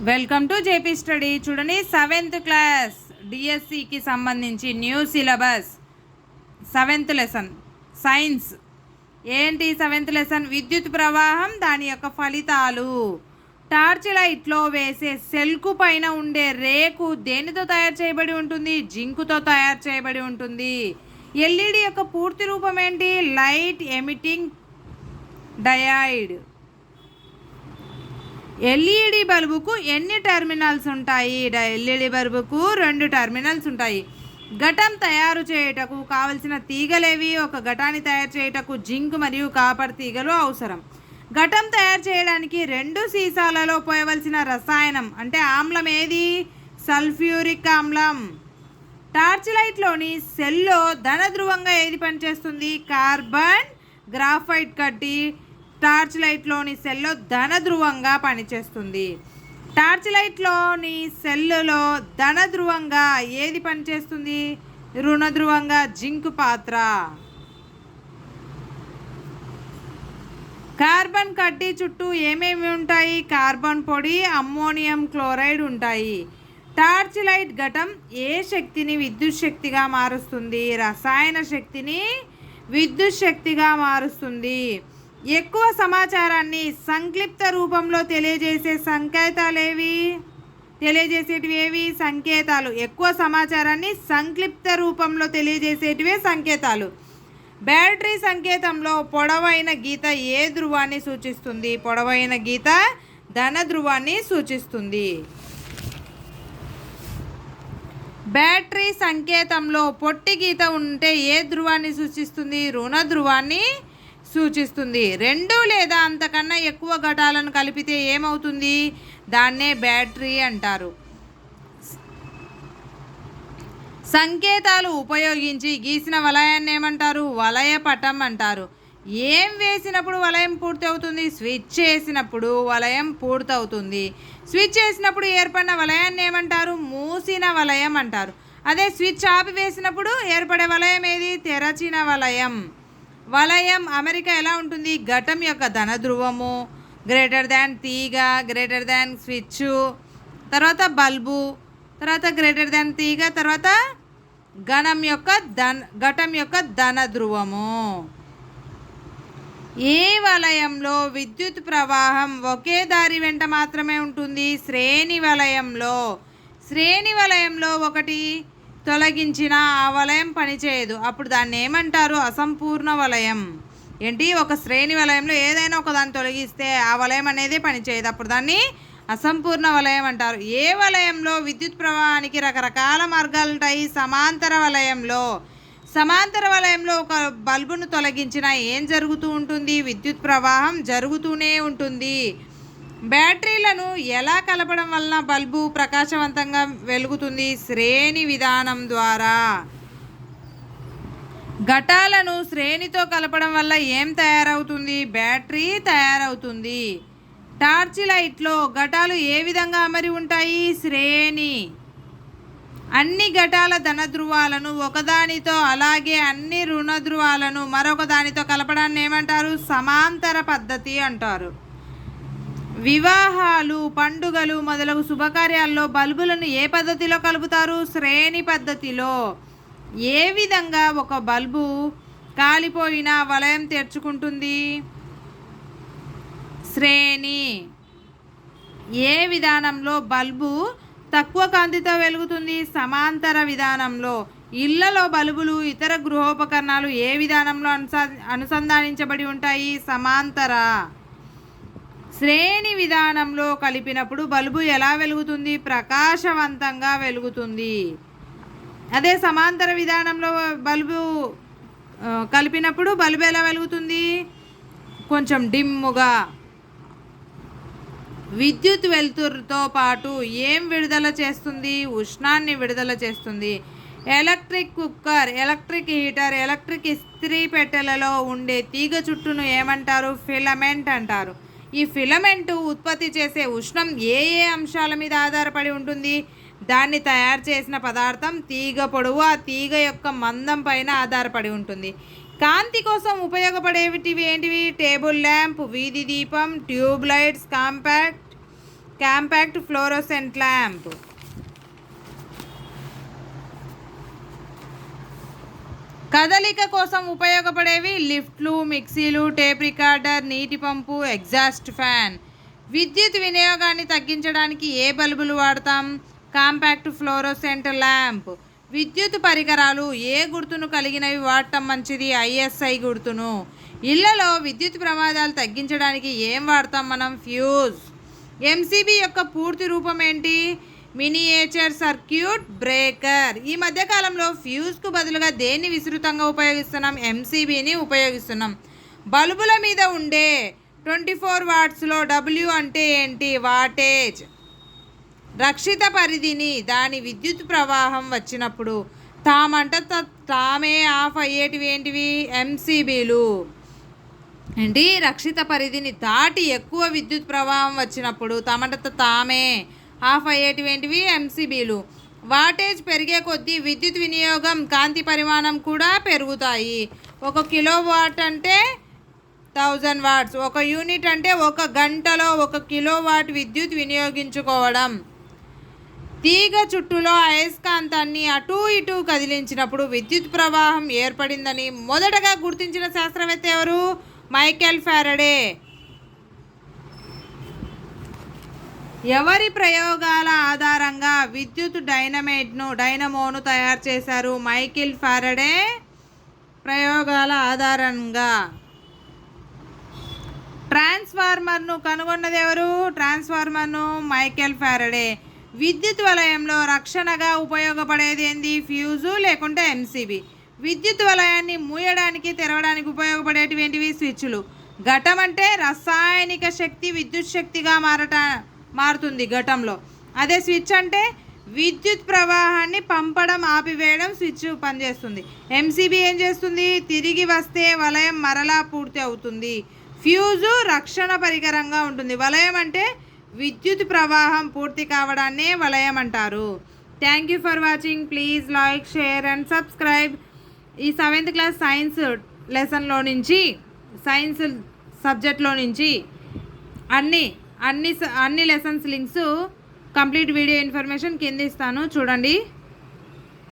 Welcome to JP study. చూడండి, 7th class డిఎస్సికి సంబంధించి new syllabus 7th lesson science. ఏంటి 7th లెసన్? విద్యుత్ ప్రవాహం, దాని యొక్క ఫలితాలు. టార్చ్ లైట్లో వేసే సెల్కు పైన ఉండే రేకు దేనితో తయారు చేయబడి ఉంటుంది? జింకుతో తయారు చేయబడి ఉంటుంది. ఎల్ఈడి యొక్క పూర్తి రూపం ఏంటి? Light emitting diode. ఎల్ఈడి బల్బుకు ఎన్ని టెర్మినల్స్ ఉంటాయి? ఎల్ఈడి బల్బుకు 2 టెర్మినల్స్ ఉంటాయి. ఘటం తయారు చేయుటకు కావలసిన తీగలేవి? ఒక ఘటాన్ని తయారు చేయుటకు జింక్ మరియు కాపర్ తీగలు అవసరం. ఘటం తయారు చేయడానికి 2 సీసాలలో పోయవలసిన రసాయనం అంటే ఆమ్లం ఏది? సల్ఫ్యూరిక్ ఆమ్లం. టార్చ్ లైట్లోని సెల్లో ధన ధ్రువంగా ఏది పనిచేస్తుంది? కార్బన్ గ్రాఫైట్ కడ్డీ టార్చ్ లైట్లోని సెల్లో ధన ధ్రువంగా పనిచేస్తుంది. టార్చ్ లైట్లోని సెల్లులో ధన ధ్రువంగా ఏది పనిచేస్తుంది? రుణ ధ్రువంగా జింక్ పాత్ర. కార్బన్ కడ్డీ చుట్టూ ఏమేమి ఉంటాయి? కార్బన్ పొడి, అమ్మోనియం క్లోరైడ్ ఉంటాయి. టార్చ్ లైట్ ఘటం ఏ శక్తిని విద్యుత్ శక్తిగా మారుస్తుంది? రసాయన శక్తిని విద్యుత్ శక్తిగా మారుస్తుంది. ఎక్కువ సమాచారాన్ని సంక్లిప్త రూపంలో తెలియజేసేటివి ఏవి? సంకేతాలు. ఎక్కువ సమాచారాన్ని సంక్లిప్త రూపంలో తెలియజేసేటివే సంకేతాలు. బ్యాటరీ సంకేతంలో పొడవైన గీత ఏ ధ్రువాన్ని సూచిస్తుంది? పొడవైన గీత ధన ధ్రువాన్ని సూచిస్తుంది. బ్యాటరీ సంకేతంలో పొట్టి గీత ఉంటే ఏ ధ్రువాన్ని సూచిస్తుంది? రుణ ధ్రువాన్ని సూచిస్తుంది. 2 లేదా అంతకన్నా ఎక్కువ ఘటాలను కలిపితే ఏమవుతుంది? దాన్నే బ్యాటరీ అంటారు. సంకేతాలు ఉపయోగించి గీసిన వలయాన్ని ఏమంటారు? వలయపటం అంటారు. ఏం వేసినప్పుడు వలయం పూర్తి అవుతుంది? స్విచ్ చేసినప్పుడు వలయం పూర్తవుతుంది. స్విచ్ చేసినప్పుడు ఏర్పడిన వలయాన్ని ఏమంటారు? మూసిన వలయం అంటారు. అదే స్విచ్ ఆపి వేసినప్పుడు ఏర్పడే వలయం ఏది? తెరచిన వలయం. వలయం అమరిక ఎలా ఉంటుంది? ఘటం యొక్క ధన ధ్రువము గ్రేటర్ దాన్ తీగ, గ్రేటర్ దాన్ స్విచ్, తర్వాత బల్బు, తర్వాత గ్రేటర్ దాన్ తీగ, తర్వాత ఘటం యొక్క ధన ధ్రువము. ఏ వలయంలో విద్యుత్ ప్రవాహం ఒకే దారి వెంట మాత్రమే ఉంటుంది? శ్రేణి వలయంలో. శ్రేణి వలయంలో ఒకటి తొలగించిన ఆ వలయం పనిచేయదు. అప్పుడు దాన్ని ఏమంటారు? అసంపూర్ణ వలయం. ఏంటి? ఒక శ్రేణి వలయంలో ఏదైనా ఒక దాన్ని తొలగిస్తే ఆ వలయం అనేది పనిచేయదు. అప్పుడు దాన్ని అసంపూర్ణ వలయం అంటారు. ఏ వలయంలో విద్యుత్ ప్రవాహానికి రకరకాల మార్గాలు ఉంటాయి? సమాంతర వలయంలో ఒక బల్బును తొలగించినా ఏం జరుగుతూ ఉంటుంది? విద్యుత్ ప్రవాహం జరుగుతూనే ఉంటుంది. బ్యాటరీలను ఎలా కలపడం వలన బల్బు ప్రకాశవంతంగా వెలుగుతుంది? శ్రేణి విధానం ద్వారా. ఘటాలను శ్రేణితో కలపడం వల్ల ఏం తయారవుతుంది? బ్యాటరీ తయారవుతుంది. టార్చ్ లైట్లో ఘటాలు ఏ విధంగా అమరి ఉంటాయి? శ్రేణి. అన్ని ఘటాల ధన ధ్రువాలను ఒకదానితో, అలాగే అన్ని రుణ ధ్రువాలను మరొక దానితో కలపడాన్ని ఏమంటారు? సమాంతర పద్ధతి అంటారు. వివాహాలు, పండుగలు మొదలగు శుభకార్యాల్లో బల్బులను ఏ పద్ధతిలో కలుపుతారు? శ్రేణి పద్ధతిలో. ఏ విధంగా ఒక బల్బు కాలిపోయినా వలయం తెరుచుకుంటుంది? శ్రేణి. ఏ విధానంలో బల్బు తక్కువ కాంతితో వెలుగుతుంది? సమాంతర విధానంలో. ఇళ్లలో బల్బులు, ఇతర గృహోపకరణాలు ఏ విధానంలో అనుసంధానించబడి ఉంటాయి? సమాంతర. శ్రేణి విధానంలో కలిపినప్పుడు బల్బు ఎలా వెలుగుతుంది? ప్రకాశవంతంగా వెలుగుతుంది. అదే సమాంతర విధానంలో బల్బు కలిపినప్పుడు బల్బు ఎలా వెలుగుతుంది? కొంచెం డిమ్ముగా. విద్యుత్ వెలుతురుతో పాటు ఏం విడుదల చేస్తుంది? ఉష్ణాన్ని విడుదల చేస్తుంది. Electric cooker, electric heater, electric ఇస్త్రీ పెట్టెలలో ఉండే తీగ చుట్టూను ఏమంటారు? ఫిలమెంట్ అంటారు. ఈ ఫిలమెంట్ ఉత్పత్తి చేసే ఉష్ణం ఏ అంశాల మీద ఆధారపడి ఉంటుంది? దాన్ని తయారు చేసిన పదార్థం, తీగ పొడవు, ఆ తీగ యొక్క మందం పైన ఆధారపడి ఉంటుంది. కాంతి కోసం ఉపయోగపడేవి ఏంటివి? టేబుల్ ల్యాంప్, వీధి దీపం, tube lights, compact compact fluorescent lamp. కదలిక కోసం ఉపయోగపడేవి లిఫ్ట్లు, మిక్సీలు, టేప్ రికార్డర్, నీటి పంపు, ఎగ్జాస్ట్ ఫ్యాన్. విద్యుత్ వినియోగాన్ని తగ్గించడానికి ఏ బల్బులు వాడతాం? Compact fluorescent lamp. విద్యుత్ పరికరాలు ఏ గుర్తును కలిగినవి వాడటం మంచిది? ఐఎస్ఐ గుర్తును. ఇళ్లలో విద్యుత్ ప్రమాదాలు తగ్గించడానికి ఏం వాడతాం మనం? ఫ్యూజ్. ఎంసీబీ యొక్క పూర్తి రూపం ఏంటి? Miniature circuit breaker. ఈ మధ్యకాలంలో ఫ్యూజ్కు బదులుగా దేన్ని విస్తృతంగా ఉపయోగిస్తున్నాం? ఎంసీబీని ఉపయోగిస్తున్నాం. బల్బుల మీద ఉండే 24 వాట్స్లో డబ్ల్యూ అంటే ఏంటి? వాటేజ్. రక్షిత పరిధిని దాని విద్యుత్ ప్రవాహం వచ్చినప్పుడు తామే ఆఫ్ అయ్యేటివి ఏంటివి? ఎంసీబీలు. ఏంటి? రక్షిత పరిధిని దాటి ఎక్కువ విద్యుత్ ప్రవాహం వచ్చినప్పుడు తామే ఆఫ్ అయ్యేటివి ఏంటివి? ఎంసీబీలు. వాటేజ్ పెరిగే కొద్దీ విద్యుత్ వినియోగం, కాంతి పరిమాణం కూడా పెరుగుతాయి. 1 కిలోవాట్ అంటే 1000 వాట్స్. 1 యూనిట్ అంటే 1 గంటలో 1 కిలోవాట్ విద్యుత్ వినియోగించుకోవడం. తీగ చుట్టూలో అయస్కాంతాన్ని అటూ ఇటూ కదిలించినప్పుడు విద్యుత్ ప్రవాహం ఏర్పడిందని మొదటగా గుర్తించిన శాస్త్రవేత్త ఎవరు? Michael Faraday. ఎవరి ప్రయోగాల ఆధారంగా విద్యుత్ డైనమోను తయారు చేశారు? మైకేల్ ఫారడే ప్రయోగాల ఆధారంగా. ట్రాన్స్ఫార్మర్ను కనుగొన్నది ఎవరు? ట్రాన్స్ఫార్మర్ను మైకేల్ ఫారడే. విద్యుత్ వలయంలో రక్షణగా ఉపయోగపడేది ఏంది? ఫ్యూజు లేకుంటే ఎంసీబీ. విద్యుత్ వలయాన్ని మూయడానికి, తెరవడానికి ఉపయోగపడేటివి ఏంటివి? స్విచ్లు. ఘటం అంటే రసాయనిక శక్తి విద్యుత్ శక్తిగా మారుతుంది ఘటంలో. అదే స్విచ్ అంటే విద్యుత్ ప్రవాహాన్ని పంపడం, ఆపివేయడం స్విచ్ పనిచేస్తుంది. ఎంసీబీ ఏం చేస్తుంది? తిరిగి వస్తే వలయం మరలా పూర్తి అవుతుంది. ఫ్యూజు రక్షణ పరికరంగా ఉంటుంది. వలయం అంటే విద్యుత్ ప్రవాహం పూర్తి కావడాన్నే వలయం అంటారు. Thank you for watching. Please like, share and subscribe. ఈ 7th క్లాస్ సైన్స్ లెసన్లో నుంచి, సైన్స్ సబ్జెక్ట్లో నుంచి అన్ని lessons links, complete video information కింద ఇస్తాను, చూడండి.